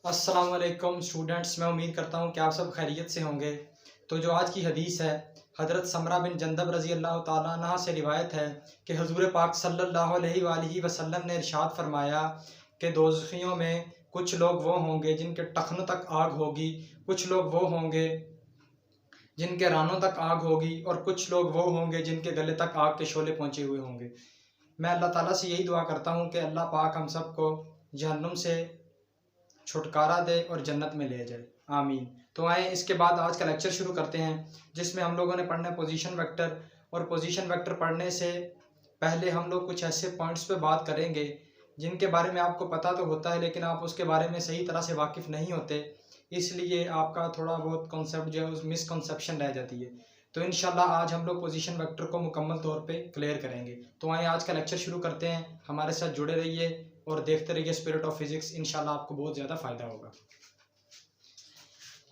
अस्सलाम वालेकुम स्टूडेंट्स, मैं उम्मीद करता हूँ कि आप सब खैरियत से होंगे। तो जो आज की हदीस है, हज़रत समरा बिन जंदब रज़ी अल्लाह ताला अन्हा से रिवायत है कि हुज़ूर पाक सल्लल्लाहु अलैहि वसल्लम ने इरशाद फरमाया कि दोज़खियों में कुछ लोग वो होंगे जिनके टखनों तक आग होगी, कुछ लोग वो होंगे जिनके रानों तक आग होगी और कुछ लोग वो होंगे जिनके गले तक आग के शोले पहुँचे हुए होंगे। मैं अल्लाह ताला से यही दुआ करता हूँ कि अल्लाह पाक हम सबको जहन्नुम से छुटकारा दे और जन्नत में ले जाए, आमीन। तो आए इसके बाद आज का लेक्चर शुरू करते हैं, जिसमें हम लोगों ने पढ़ना है पोजीशन वेक्टर। और पोजीशन वेक्टर पढ़ने से पहले हम लोग कुछ ऐसे पॉइंट्स पे बात करेंगे जिनके बारे में आपको पता तो होता है, लेकिन आप उसके बारे में सही तरह से वाकिफ़ नहीं होते, इसलिए आपका थोड़ा बहुत कॉन्सेप्ट जो है उस मिसकॉन्सेप्शन रह जाती है। तो इंशाल्लाह आज हम लोग पोजीशन वेक्टर को मुकम्मल तौर पे क्लियर करेंगे। तो आए आज का लेक्चर शुरू करते हैं, हमारे साथ जुड़े रहिए और देखते रहिए स्पिरिट ऑफ फिजिक्स। इंशाल्लाह आपको बहुत ज़्यादा फ़ायदा होगा।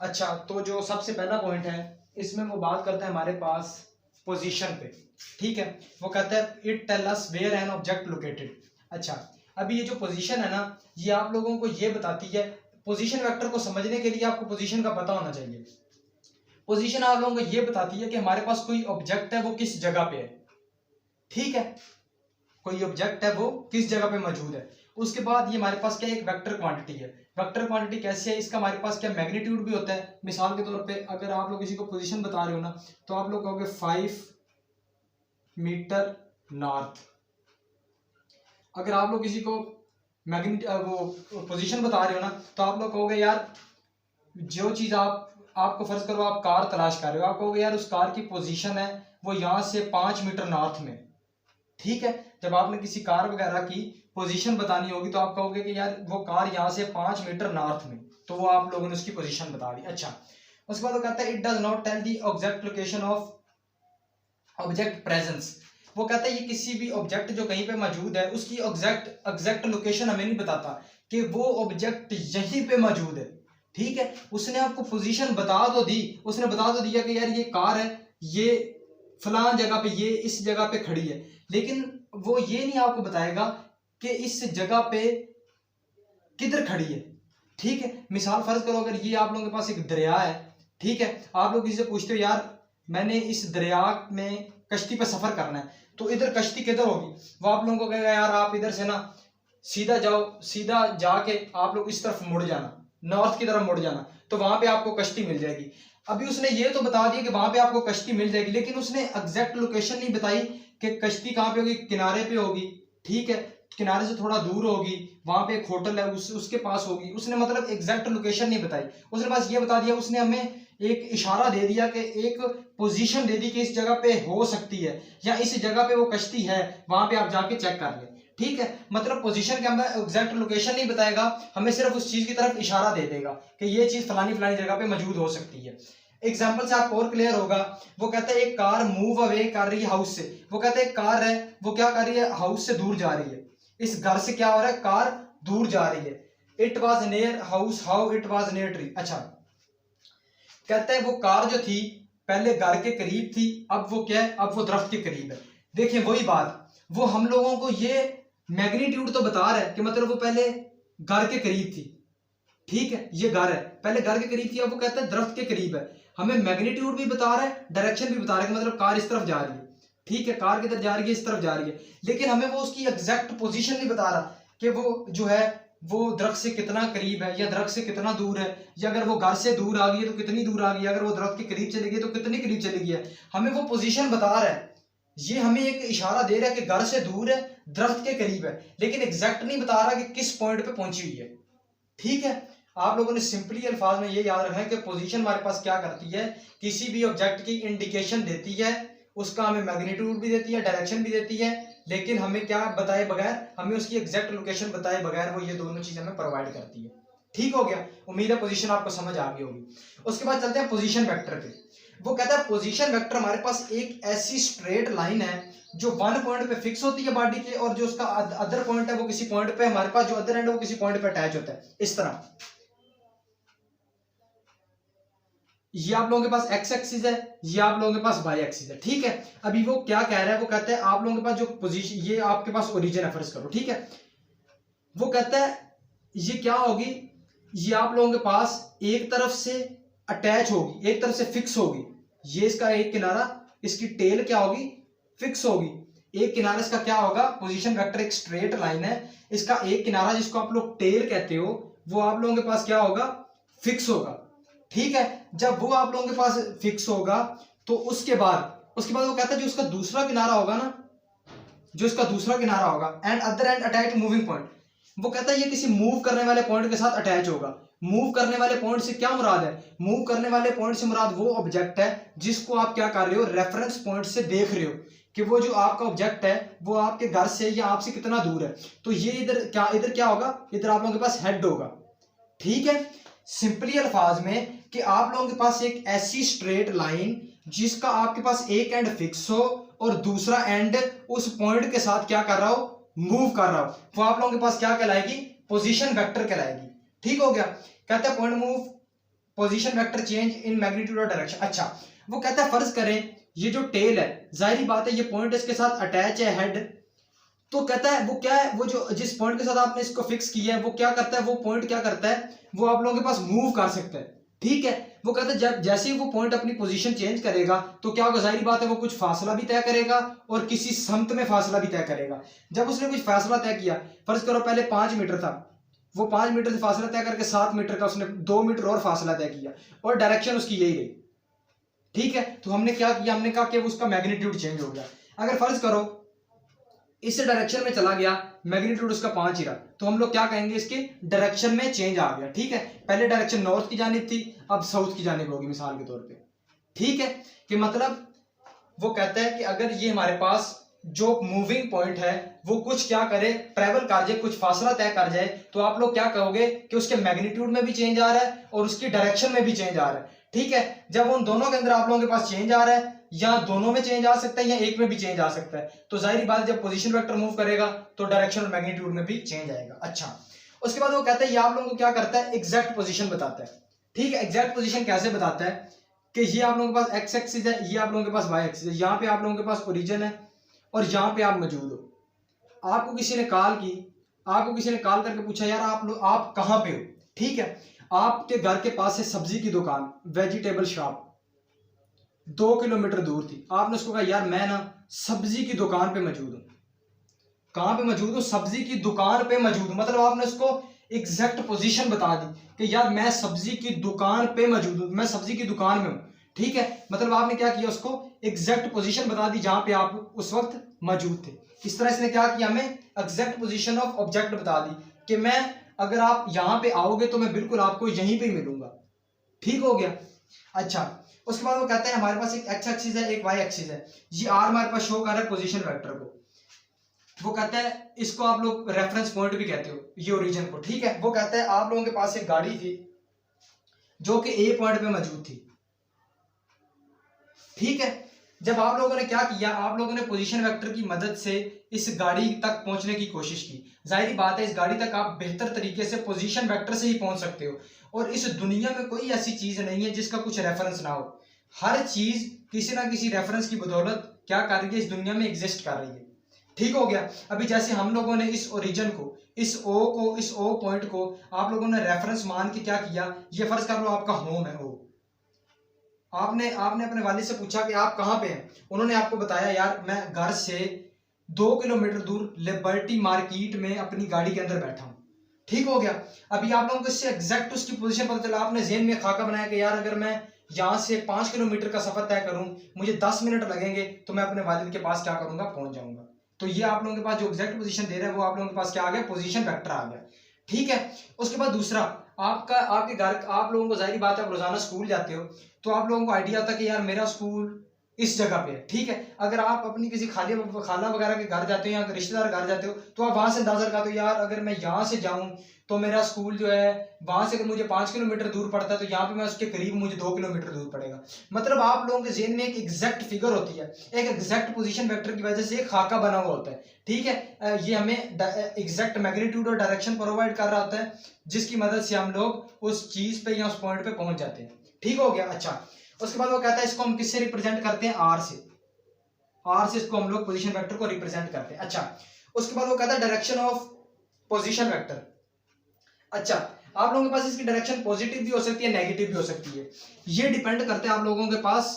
अच्छा, तो जो सबसे पहला पॉइंट है इसमें वो बात करते हैं हमारे पास पोजीशन पे, ठीक है। वो कहता है it tell us where an object located. अच्छा, अभी ये जो पोजीशन है ना, ये आप लोगों को ये बताती है, पोजीशन वेक्टर को समझने के लिए आपको पोजीशन का पता होना चाहिए। पोजीशन आप लोगों को ये बताती है कि हमारे पास कोई ऑब्जेक्ट है वो किस जगह पे है, ठीक है। कोई ऑब्जेक्ट है वो किस जगह पे मौजूद है। उसके बाद ये हमारे पास क्या एक वेक्टर क्वांटिटी है। वेक्टर क्वांटिटी कैसे है, इसका हमारे पास क्या मैग्नीट्यूड भी होता है। मिसाल के तौर पे अगर आप लोग किसी को पोजीशन बता रहे हो ना, तो आप लोग कहोगे 5 मीटर नॉर्थ। अगर आप लोग किसी को वो पोजीशन बता रहे हो ना, तो आप लोग कहोगे यार जो चीज़ आपको फर्ज करो आप कार तलाश कर रहे हो, आप कहोगे यार उस कार की पोजीशन है वो यहाँ से 5 मीटर नॉर्थ में, ठीक है। जब आपने किसी कार वगैरह की पोजीशन बतानी होगी तो आप कहोगे कि यार वो कार यहाँ से 5 मीटर नॉर्थ में, तो वो आप लोगों ने उसकी पोजीशन बता दी। अच्छा, उसके बाद वो कहता है it does not tell the exact location of object presence. वो कहता है ये किसी भी ऑब्जेक्ट जो कहीं पे मौजूद है उसकी एग्जैक्ट लोकेशन हमें नहीं बताता कि वो ऑब्जेक्ट यहीं पे मौजूद है, ठीक है। उसने आपको पोजीशन बता तो दी, उसने बता तो दिया कि यार ये कार है, ये फलां जगह पे, ये इस जगह पे खड़ी है, लेकिन वो ये नहीं आपको बताएगा कि इस जगह पे किधर खड़ी है, ठीक है। मिसाल फर्ज करो अगर ये आप लोगों के पास एक दरिया है, ठीक है, आप लोग किसी से पूछते हो यार मैंने इस दरिया में कश्ती पे सफर करना है, तो इधर कश्ती किधर होगी, वो आप लोगों को कहेगा यार आप इधर से ना सीधा जाओ, सीधा जाके आप लोग इस तरफ मुड़ जाना, नॉर्थ की तरफ मुड़ जाना, तो वहां पे आपको कश्ती मिल जाएगी। अभी उसने ये तो बता दिया कि वहां पे आपको कश्ती मिल जाएगी, लेकिन उसने एग्जैक्ट लोकेशन नहीं बताई कि कश्ती कहाँ पे होगी। किनारे पे होगी, ठीक है, किनारे से थोड़ा दूर होगी, वहां पे एक होटल है उसके पास होगी। उसने मतलब एग्जैक्ट लोकेशन नहीं बताई, उसने बस ये बता दिया, उसने हमें एक इशारा दे दिया कि एक पोजीशन दे दी कि इस जगह पे हो सकती है या इस जगह पे वो कश्ती है, वहां पे आप जाके चेक कर ले, ठीक है। मतलब पोजीशन के अंदर एग्जैक्ट लोकेशन नहीं बताएगा, हमें सिर्फ उस चीज की तरफ इशारा दे देगा कि ये चीज फलानी फलानी जगह पे मौजूद हो सकती है। एग्जाम्पल से आपको और क्लियर होगा। वो कहता है एक कार मूव अवे कर रही है हाउस से। वो कहता है एक कार है वो क्या कर रही है, हाउस से दूर जा रही है, इस घर से क्या हो रहा है, कार दूर जा रही है। It was near house how it was near tree. अच्छा, कहता है वो कार जो थी पहले घर के करीब थी, अब वो क्या है, अब वो दरख्त के करीब है। देखिए वही बात, वो हम लोगों को ये मैग्नीट्यूड तो बता रहा है कि मतलब वो पहले घर के करीब थी, ठीक है, ये घर है पहले घर के करीब थी, अब वो कहता है दरख्त के करीब है। हमें मैग्नीट्यूड भी बता रहा है, डायरेक्शन भी बता रहा है कि मतलब कार इस तरफ जा रही है, ठीक है, कार किधर जा रही है, इस तरफ जा रही है, लेकिन हमें वो उसकी एग्जैक्ट पोजीशन नहीं बता रहा कि वो जो है वो दरख्त से कितना करीब है या दरख्त से कितना दूर है, या अगर वो घर से दूर आ गई है तो कितनी दूर आ गई है, अगर वो दरख्त के करीब चली गई तो कितनी करीब चली गई है। हमें वो पोजीशन बता रहा है, ये हमें एक इशारा दे रहा है कि घर से दूर है, दरख्त के करीब है, लेकिन एग्जैक्ट नहीं बता रहा कि किस पॉइंट पे पहुंची हुई है, ठीक है। आप लोगों ने सिंपली अल्फाज में ये याद रखना है कि पोजीशन हमारे पास क्या करती है, किसी भी ऑब्जेक्ट की इंडिकेशन देती है, उसका हमें मैग्नीट्यूड भी देती है, डायरेक्शन भी देती है, लेकिन हमें क्या बताए बगैर, हमें उसकी एग्जैक्ट लोकेशन बताए बगैर वो ये दोनों चीजें हमें प्रोवाइड करती है। ठीक हो गया, उम्मीद है पोजीशन आपको समझ आ गई होगी। उसके बाद चलते हैं पोजीशन वेक्टर पे। वो कहता है पोजीशन वेक्टर हमारे पास एक ऐसी स्ट्रेट लाइन है जो वन पॉइंट पे फिक्स होती है बॉडी के, और जो उसका अदर पॉइंट है वो किसी पॉइंट पे, हमारे पास जो अदर एंड है वो किसी पॉइंट पे अटैच होता है, इस तरह। ये आप लोगों के पास एक्स एक्सिस है, ये आप लोगों के पास वाई एक्सिस है, ठीक है। अभी वो क्या कह रहा है, वो कहता है आप लोगों के पास जो पोजीशन, ये आपके पास ओरिजिन है फर्ज करो, ठीक है। वो कहता है ये क्या होगी, ये आप लोगों के पास एक तरफ से अटैच होगी, एक तरफ से फिक्स होगी। ये इसका एक किनारा, इसकी टेल क्या होगी, फिक्स होगी। एक किनारा इसका क्या होगा, पोजीशन वेक्टर एक स्ट्रेट लाइन है, इसका एक किनारा जिसको आप लोग टेल कहते हो वो आप लोगों के पास क्या होगा, फिक्स होगा। ठीक है, जब वो आप लोगों के पास फिक्स होगा तो उसके बाद वो कहता है जो उसका दूसरा किनारा होगा ना, जो इसका दूसरा किनारा होगा, and other and attach moving point, वो कहता है ये किसी मूव करने वाले पॉइंट के साथ अटैच होगा। मूव करने वाले पॉइंट से क्या मुराद है, मूव करने वाले पॉइंट से मुराद वो ऑब्जेक्ट है जिसको आप क्या कर रहे हो, रेफरेंस पॉइंट से देख रहे हो कि वो जो आपका ऑब्जेक्ट है वो आपके घर से या आपसे कितना दूर है। तो ये इधर क्या होगा, इधर आप लोगों के पास हेड होगा। ठीक है, सिंपली अल्फाज में कि आप लोगों के पास एक ऐसी स्ट्रेट लाइन जिसका आपके पास एक एंड फिक्स हो और दूसरा एंड उस पॉइंट के साथ क्या कर रहा हो, मूव कर रहा हो, वो आप लोगों के पास क्या कहलाएगी, पोजीशन वेक्टर कहलाएगी। ठीक हो गया, कहता है point move position vector change in magnitude और डायरेक्शन। अच्छा, वो कहता है फर्ज करें ये जो टेल है, जाहिर बात है ये पॉइंट इसके साथ अटैच है हेड, तो कहता है वो क्या है, वो जो जिस पॉइंट के साथ आपने इसको फिक्स किया है वो क्या करता है, वो पॉइंट क्या करता है, वो आप लोगों के पास मूव कर सकता है। ठीक है, वो कहता है जब जैसे ही वो पॉइंट अपनी पोजीशन चेंज करेगा तो क्या होगा, जाहिर बात है वो कुछ फासला भी तय करेगा और किसी समत में फासला भी तय करेगा। जब उसने कुछ फासला तय किया, फर्ज करो पहले 5 मीटर था, वो 5 मीटर से फासला तय करके 7 मीटर का उसने 2 मीटर और फासला तय किया और डायरेक्शन उसकी यही रही। ठीक है, तो हमने क्या किया, हमने कहा कि उसका मैग्नीट्यूड चेंज हो गया। अगर फर्ज करो इस डायरेक्शन में चला गया, मैग्नीट्यूड उसका 5 ही रहा, तो हम लोग क्या कहेंगे, इसके डायरेक्शन में चेंज आ गया। ठीक है, पहले डायरेक्शन नॉर्थ की जानिब थी, अब साउथ की जानिब होगी मिसाल के तौर पे। ठीक है, कि मतलब वो कहता है कि अगर ये हमारे पास जो मूविंग पॉइंट है वो कुछ क्या करे, ट्रेवल कर जाए, कुछ फासला तय कर जाए, तो आप लोग क्या कहोगे कि उसके मैग्नीट्यूड में भी चेंज आ रहा है और उसकी डायरेक्शन में भी चेंज आ रहा है। ठीक है, जब उन दोनों के अंदर आप लोगों के पास चेंज आ रहा है, या दोनों में चेंज आ सकता है या एक में भी चेंज आ सकता है, तो जाहिर बात जब पोजीशन वेक्टर मूव करेगा तो डायरेक्शन और मैग्नीट्यूड में भी चेंज आएगा। अच्छा, उसके बाद वो कहता है ये आप लोगों को क्या करता है, एग्जैक्ट पोजीशन बताता है। ठीक है, एग्जैक्ट पोजीशन कैसे बताता है कि ये आप लोगों के पास एक्स एक्सिस है, ये आप लोगों के पास वाई एक्सिस है, यहाँ पे आप लोगों के पास ओरिजिन है और यहाँ पे आप मौजूद हो। आपको किसी ने कॉल करके पूछा यार आप कहाँ पे हो। ठीक है, आपके घर के पास है सब्जी की दुकान, वेजिटेबल शॉप, 2 किलोमीटर दूर थी। आपने उसको कहा यार मैं ना सब्जी की दुकान पे मौजूद हूँ। कहाँ पे मौजूद हूँ, सब्जी की दुकान पे मौजूद हूँ, मतलब आपने उसको एग्जैक्ट पोजीशन बता दी कि यार मैं सब्जी की दुकान पे मौजूद हूँ, मैं सब्जी की दुकान में हूँ। ठीक है, मतलब आपने क्या किया, उसको एग्जैक्ट पोजीशन बता दी जहां पे आप उस वक्त मौजूद थे। इस तरह इसने क्या किया, हमें एग्जैक्ट पोजीशन ऑफ ऑब्जेक्ट बता दी कि मैं अगर आप यहां पे आओगे तो मैं बिल्कुल आपको यहीं पे ही मिलूंगा। ठीक हो गया। अच्छा, उसके बाद वो कहते हैं हमारे पास एक एक्स एक्सिस है, एक वाई एक्सिस है, ये आर हमारे पास शो कर रहा है पोजीशन वेक्टर को। वो कहता है इसको आप लोग रेफरेंस पॉइंट भी कहते हो, ये ओरिजिन को। ठीक है, वो कहता है आप लोगों के पास एक गाड़ी थी जो कि ए पॉइंट पे मौजूद थी। ठीक है, जब आप लोगों ने क्या किया, आप लोगों ने पोजीशन वेक्टर की मदद से इस गाड़ी तक पहुंचने की कोशिश की। जाहिर बात है इस गाड़ी तक आप बेहतर तरीके से पोजीशन वेक्टर से ही पहुंच सकते हो, और इस दुनिया में कोई ऐसी चीज नहीं है जिसका कुछ रेफरेंस ना हो। हर चीज किसी ना किसी रेफरेंस की बदौलत क्या कर रही है, इस दुनिया में एग्जिस्ट कर रही है। ठीक हो गया। अभी जैसे हम लोगों ने इस ओरिजिन को, इस ओ पॉइंट को आप लोगों ने रेफरेंस मान के क्या किया, ये फर्ज कर लो आपका होम है ओ। आपने अपने वालिद से पूछा कि आप कहाँ पे हैं, उन्होंने आपको बताया यार मैं घर से 2 किलोमीटर दूर लिबर्टी मार्केट में अपनी गाड़ी के अंदर बैठा हूँ। ठीक हो गया। अभी आप लोगों को इससे एग्जैक्ट उसकी पोजीशन पता चला, आपने जेहन में खाका बनाया कि यार अगर मैं यहाँ से 5 किलोमीटर का सफर तय करूँ, मुझे 10 मिनट लगेंगे, तो मैं अपने वालिद के पास क्या करूंगा, पहुंच जाऊंगा। तो ये आप लोगों के पास जो एग्जैक्ट पोजीशन दे रहा है वो आप लोगों के पास क्या आ गया, पोजीशन वेक्टर आ गया। ठीक है, उसके बाद दूसरा, आपके घर, आप लोगों को जाहिर बात है आप रोजाना स्कूल जाते हो, तो आप लोगों को आइडिया था कि यार मेरा स्कूल इस जगह पे है। ठीक है, अगर आप अपनी किसी खाला वगैरह के घर जाते हो या रिश्तेदार घर जाते हो, तो आप वहां से अंदाजा लगाते हो यार अगर मैं यहाँ से जाऊं तो मेरा स्कूल जो है वहां से अगर मुझे 5 किलोमीटर दूर पड़ता है तो यहाँ पे मैं उसके करीब मुझे 2 किलोमीटर दूर पड़ेगा। मतलब आप लोगों के जेहन में एक एग्जैक्ट फिगर होती है, एक एग्जैक्ट पोजीशन वेक्टर की वजह से एक खाका बना हुआ होता है। ठीक है, ये हमें एग्जैक्ट मैग्नीट्यूड और डायरेक्शन प्रोवाइड कर रहा होता है, जिसकी मदद से हम लोग उस चीज पे या उस पॉइंट पे पहुंच जाते हैं। ठीक हो गया। अच्छा, उसके बाद वो कहता है इसको हम किससे रिप्रेजेंट करते हैं, आर से। आर से इसको हम लोग पोजीशन वेक्टर को रिप्रेजेंट करते हैं। अच्छा, उसके बाद वो कहता है डायरेक्शन ऑफ पोजीशन वेक्टर। अच्छा, आप लोगों के पास इसकी डायरेक्शन पॉजिटिव भी हो सकती है, नेगेटिव भी हो सकती है, ये डिपेंड करते हैं आप लोगों के पास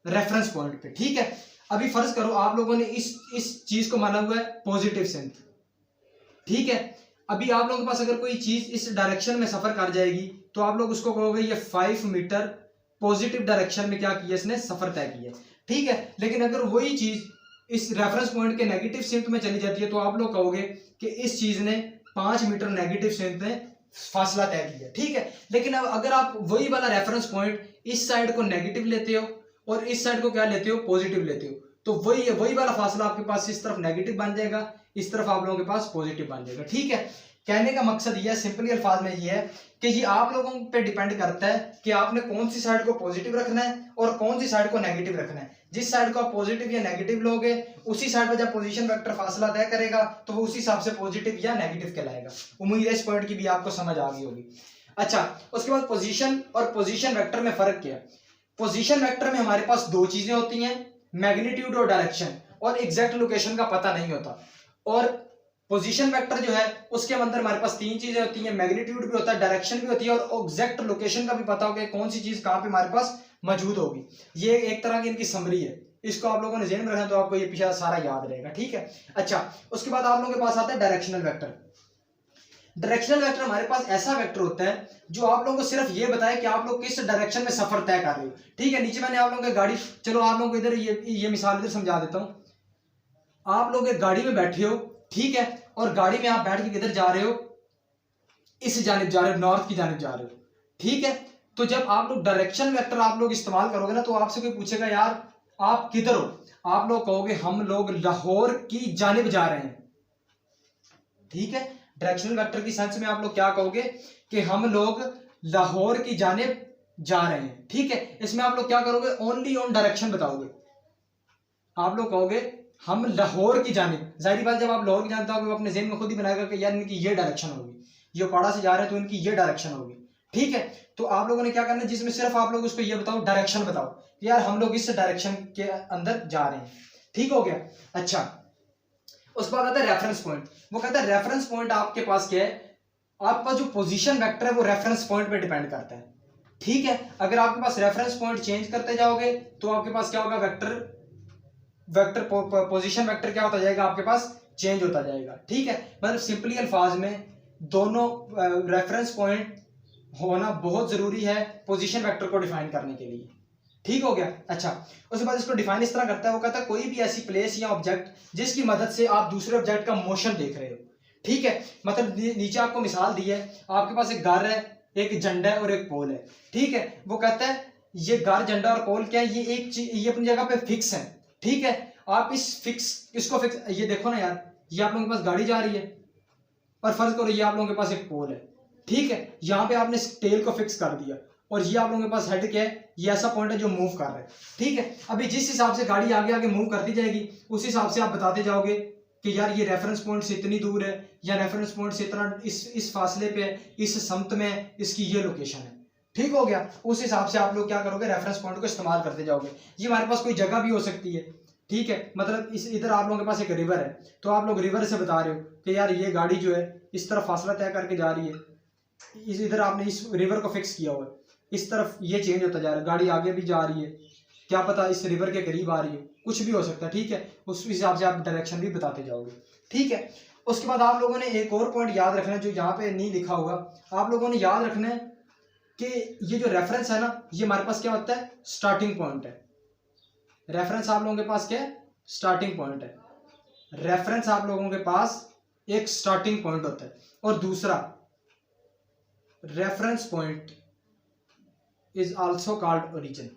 रेफरेंस पॉइंट पे। ठीक है, अभी फर्ज करो आप लोगों ने इस चीज को माना हुआ है पॉजिटिव सेंथ, ठीक है। अभी आप लोगों के पास अगर कोई चीज इस डायरेक्शन में सफर कर जाएगी तो आप लोग उसको कहोगे ये 5 मीटर पॉजिटिव डायरेक्शन में क्या किया, इसने सफर तय किया, ठीक है। लेकिन अगर वही चीज इस रेफरेंस पॉइंट के नेगेटिव सेंथ में चली जाती है तो आप लोग कहोगे कि इस चीज ने 5 मीटर नेगेटिव सेंथ में फासला तय किया, ठीक है। लेकिन अब अगर आप वही वाला रेफरेंस पॉइंट इस साइड को नेगेटिव लेते हो और इस साइड को क्या लेते हो, पॉजिटिव लेते हो, तो वही वाला फासला आपके पास इस तरफ नेगेटिव बन जाएगा, इस तरफ आप लोगों के पास पॉजिटिव बन जाएगा, ठीक है। कहने का मकसद यह सिंपली अल्फाज में ये है कि ये आप लोगों पे डिपेंड करता है कि आपने कौन सी साइड को पॉजिटिव रखना है और कौन सी साइड को नेगेटिव रखना है। जिस साइड को आप पॉजिटिव या नेगेटिव लोगे उसी साइड पर जब पोजीशन वेक्टर फासला तय करेगा तो वो उसी हिसाब से पॉजिटिव या नेगेटिव कहलाएगा। उम्मीद है इस पॉइंट की भी आपको समझ आ गई होगी। अच्छा, उसके बाद पोजीशन और पोजीशन वेक्टर में फर्क क्या है। पोजीशन वेक्टर में हमारे पास दो चीजें होती हैं, मैग्नीट्यूड और डायरेक्शन, और एग्जैक्ट लोकेशन का पता नहीं होता। और पोजीशन वेक्टर जो है उसके अंदर हमारे पास तीन चीजें होती हैं, मैग्नीट्यूड भी होता है, डायरेक्शन भी होती है और एग्जैक्ट लोकेशन का भी पता होगा कौन सी चीज कहां पे हमारे पास मौजूद होगी। ये एक तरह की इनकी समरी है, इसको आप लोगों ने ध्यान में रखना तो आपको ये पीछे सारा याद रहेगा, ठीक है। अच्छा, उसके बाद आप लोगों के पास आता है डायरेक्शनल वेक्टर। डायरेक्शनल वेक्टर हमारे पास ऐसा वेक्टर होता है जो आप लोगों को सिर्फ ये बताए कि आप लोग किस डायरेक्शन में सफर तय कर रहे हो, ठीक है। नीचे मैंने आप लोगों की गाड़ी, चलो आप लोगों को इधर ये मिसाल इधर समझा देता हूं। आप लोग एक गाड़ी में बैठे हो, ठीक है, और गाड़ी में आप बैठ के किधर जा रहे हो, इस जानिब जा रहे हो, नॉर्थ की जानिब जा रहे हो, ठीक है। तो जब आप लोग डायरेक्शन वेक्टर आप लोग इस्तेमाल करोगे ना तो आपसे कोई पूछेगा यार आप किधर हो, आप लोग कहोगे हम लोग लाहौर की जानिब जा रहे हैं, ठीक है। डायरेक्शनल वेक्टर की सेंस में आप लोग क्या कहोगे कि हम लोग लाहौर की जानिब जा रहे हैं, ठीक है। इसमें आप लोग क्या करोगे, ओनली ऑन डायरेक्शन बताओगे। आप लोग कहोगे हम लाहौर की जानिब, जाहिर बात जब आप लाहौर की जानिब आओगे अपने ज़हन में खुद ही बनाएगा कि यार इनकी ये डायरेक्शन होगी, ये पाड़ा से जा रहे हैं तो इनकी ये डायरेक्शन होगी, ठीक है। तो आप लोगों ने क्या करना है, जिसमें सिर्फ आप लोग उसको ये बताओ, डायरेक्शन बताओ यार हम लोग इस डायरेक्शन के अंदर जा रहे हैं, ठीक हो गया। अच्छा, उसके बाद आता है रेफरेंस पॉइंट। वो कहता है रेफरेंस पॉइंट आपके पास क्या है, आपका जो पोजीशन वेक्टर है वो रेफरेंस पॉइंट पे डिपेंड करता है, ठीक है। अगर आपके पास रेफरेंस पॉइंट चेंज करते जाओगे तो आपके पास क्या होगा, वेक्टर पोजीशन वेक्टर क्या होता जाएगा, आपके पास चेंज होता जाएगा, ठीक है। मतलब सिंपली अल्फाज में दोनों रेफरेंस पॉइंट होना बहुत जरूरी है पोजीशन वेक्टर को डिफाइन करने के लिए, ठीक हो गया। अच्छा, उसके बाद इसको डिफाइन इस तरह करता है, वो कहता है कोई भी ऐसी प्लेस या ऑब्जेक्ट जिसकी मदद से आप दूसरे ऑब्जेक्ट का मोशन देख रहे हो, ठीक है। मतलब नीचे आपको मिसाल दी है, आपके पास एक घर है, एक झंडा है और एक पोल है, ठीक है। वो कहता है ये घर, झंडा और पोल क्या है, ये एक चीज, ये अपनी जगह पे फिक्स है, ठीक है। आप इसको फिक्स, ये देखो ना यार, ये आप लोगों के पास गाड़ी जा रही है और फर्ज करो ये आप लोगों के पास एक पोल है, ठीक है। यहाँ पे आपने टेल को फिक्स कर दिया और ये आप लोगों के पास हेड क्या है, ये ऐसा पॉइंट है जो मूव कर रहा है, ठीक है। अभी जिस हिसाब से गाड़ी आगे आगे मूव करती जाएगी उस हिसाब से आप बताते जाओगे कि यार ये रेफरेंस पॉइंट से इतनी दूर है या रेफरेंस पॉइंट से इतना इस फासले पे, इस समत में इसकी ये लोकेशन है, ठीक हो गया। उस हिसाब से आप लोग क्या करोगे, रेफरेंस पॉइंट को इस्तेमाल करते जाओगे। ये हमारे पास कोई जगह भी हो सकती है, ठीक है। मतलब इधर आप लोगों के पास एक रिवर है तो आप लोग रिवर से बता रहे हो कि यार ये गाड़ी जो है इस तरफ फासला तय करके जा रही है, इधर आपने इस रिवर को फिक्स किया हुआ है, इस तरफ ये चेंज होता जा रहा है, गाड़ी आगे भी जा रही है, क्या पता इस रिवर के करीब आ रही है, कुछ भी हो सकता है, ठीक है। उस हिसाब से आप डायरेक्शन भी बताते जाओगे, ठीक है। उसके बाद आप लोगों ने एक और पॉइंट याद रखना है जो यहाँ पे नहीं लिखा होगा, आप लोगों ने याद रखना है कि ये जो रेफरेंस है ना, ये हमारे पास क्या होता है, स्टार्टिंग पॉइंट है। रेफरेंस आप लोगों के पास क्या है, स्टार्टिंग पॉइंट है। रेफरेंस आप लोगों के पास एक स्टार्टिंग पॉइंट होता है और दूसरा reference point is also called origin,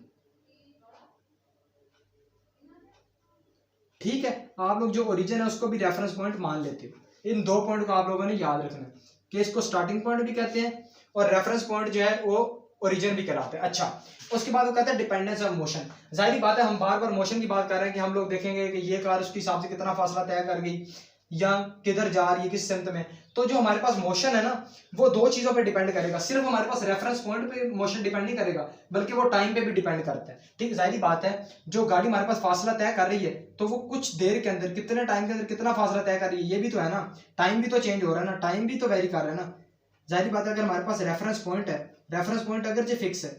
ठीक है। आप लोग जो ओरिजिन है उसको भी रेफरेंस पॉइंट मान लेते हो। इन दो पॉइंट को आप लोगों ने याद रखना है कि इसको स्टार्टिंग पॉइंट भी कहते हैं और रेफरेंस पॉइंट जो है वो ओरिजिन भी कहलाते हैं। अच्छा, उसके बाद वो कहता है डिपेंडेंस ऑफ मोशन। जाहिर बात है हम बार बार मोशन की बात कर रहे हैं कि हम लोग देखेंगे कि ये कार उसके हिसाब से कितना फासला तय कर गई या किधर जा रही है, किस सिमत में। तो जो हमारे पास मोशन है ना वो दो चीजों पे डिपेंड करेगा, सिर्फ हमारे पास रेफरेंस पॉइंट पे मोशन डिपेंड नहीं करेगा बल्कि वो टाइम पे भी डिपेंड करता है, ठीक है। जाहिर बात है जो गाड़ी हमारे पास फासला तय कर रही है तो वो कुछ देर के अंदर, कितने टाइम के अंदर कितना फासला तय कर रही है, ये भी तो है ना, टाइम भी तो चेंज हो रहा है ना, टाइम भी तो वेरी कर रहा है ना, जाहिर बात है अगर हमारे पास रेफरेंस पॉइंट है, रेफरेंस पॉइंट अगर जो फिक्स है,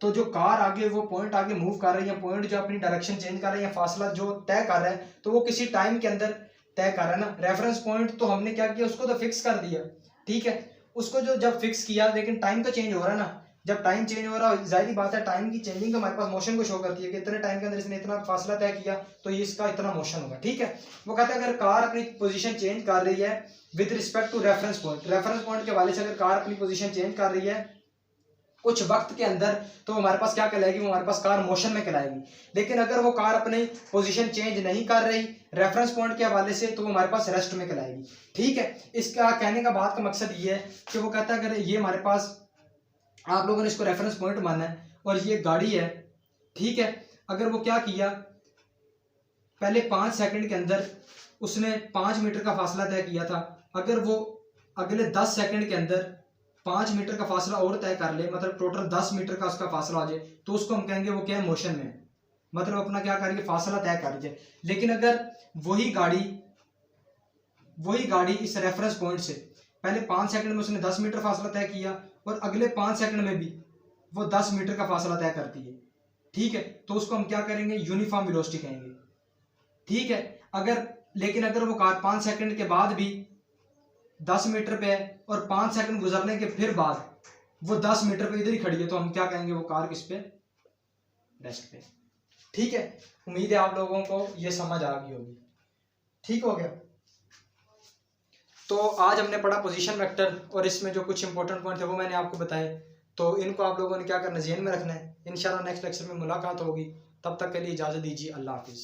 तो जो कार आगे वो पॉइंट आगे मूव कर रही है, पॉइंट जो अपनी डायरेक्शन चेंज कर रही है, फासला जो तय कर रहा है, तो वो किसी टाइम के अंदर तय कर रहा है ना। रेफरेंस पॉइंट तो हमने क्या किया, उसको तो फिक्स कर दिया, ठीक है, उसको जो जब फिक्स किया, लेकिन टाइम तो चेंज हो रहा है ना। जब टाइम चेंज हो रहा है, जाहिर बात है टाइम की चेंजिंग तो हमारे पास मोशन को शो करती है कि इतने टाइम के अंदर इसने इतना फासला तय किया, तो ये इसका इतना मोशन होगा, ठीक है। वो कहता है अगर कार अपनी पोजीशन चेंज कर रही है with respect to reference point, reference point के हवाले से अगर कार अपनी पोजीशन चेंज कर रही है कुछ वक्त के अंदर, तो हमारे पास क्या कहलाएगी, वो हमारे पास कार मोशन में कहलाएगी। लेकिन अगर वो कार अपनी पोजीशन चेंज नहीं कर रही रेफरेंस पॉइंट के हवाले से, तो वो हमारे पास रेस्ट में कहलाएगी, ठीक है। इसका कहने का बात का मकसद ये है कि वो कहता है अगर ये हमारे पास, आप लोगों ने इसको रेफरेंस पॉइंट माना है और ये गाड़ी है, ठीक है, अगर वो क्या किया, पहले 5 सेकंड के अंदर उसने 5 मीटर का फासला तय किया था, अगर वो अगले 10 सेकंड के अंदर 5 मीटर का फासला और तय कर ले, मतलब टोटल 10 मीटर का उसका फासला आ जाए, तो उसको हम कहेंगे वो क्या है, मोशन में है, मतलब अपना क्या करिए, फासला तय कर जाए। लेकिन अगर वही गाड़ी इस रेफरेंस पॉइंट से पहले 5 सेकंड में उसने 10 मीटर फासला तय किया और अगले 5 सेकंड में भी वो 10 मीटर का फासला तय करती है, ठीक है, तो उसको हम क्या करेंगे, यूनिफॉर्म वेलोसिटी कहेंगे, ठीक है। लेकिन अगर वो कार 5 सेकंड के बाद भी 10 मीटर पे है और 5 सेकंड गुजरने के फिर बाद वो 10 मीटर पे इधर ही खड़ी है, तो हम क्या कहेंगे, वो कार किस पे, रेस्ट पे, ठीक है। उम्मीद है आप लोगों को ये समझ आ गई होगी, ठीक हो गया। तो आज हमने पढ़ा पोजीशन वेक्टर और इसमें जो कुछ इंपॉर्टेंट पॉइंट थे वो मैंने आपको बताए, तो इनको आप लोगों ने क्या करना, ज़हन में रखना है। इंशाल्लाह नेक्स्ट लेक्चर में मुलाकात होगी, तब तक के लिए इजाज़त दीजिए, अल्लाह हाफिज़।